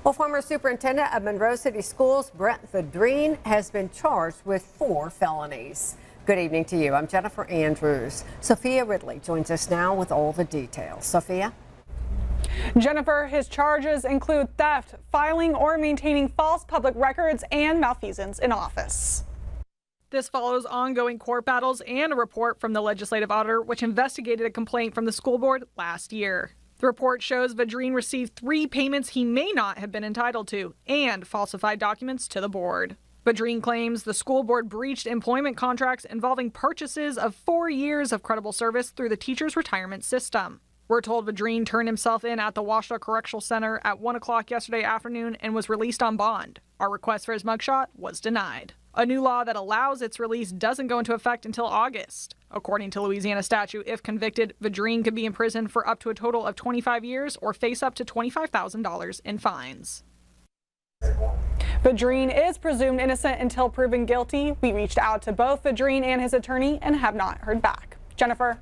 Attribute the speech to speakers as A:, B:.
A: Well, former superintendent of Monroe City Schools, Brent Vidrine, has been charged with 4 felonies. Good evening to you. I'm Jennifer Andrews. Sophia Ridley joins us now with all the details. Sophia?
B: Jennifer, his charges include theft, filing or maintaining false public records, and malfeasance in office. This follows ongoing court battles and a report from the legislative auditor, which investigated a complaint from the school board last year. The report shows Vidrine received 3 payments he may not have been entitled to and falsified documents to the board. Vidrine claims the school board breached employment contracts involving purchases of 4 years of credible service through the teacher's retirement system. We're told Vidrine turned himself in at the Washita Correctional Center at 1 o'clock yesterday afternoon and was released on bond. Our request for his mugshot was denied. A new law that allows its release doesn't go into effect until August. According to Louisiana statute, if convicted, Vidrine could be imprisoned for up to a total of 25 years or face up to $25,000 in fines. Vidrine is presumed innocent until proven guilty. We reached out to both Vidrine and his attorney and have not heard back. Jennifer?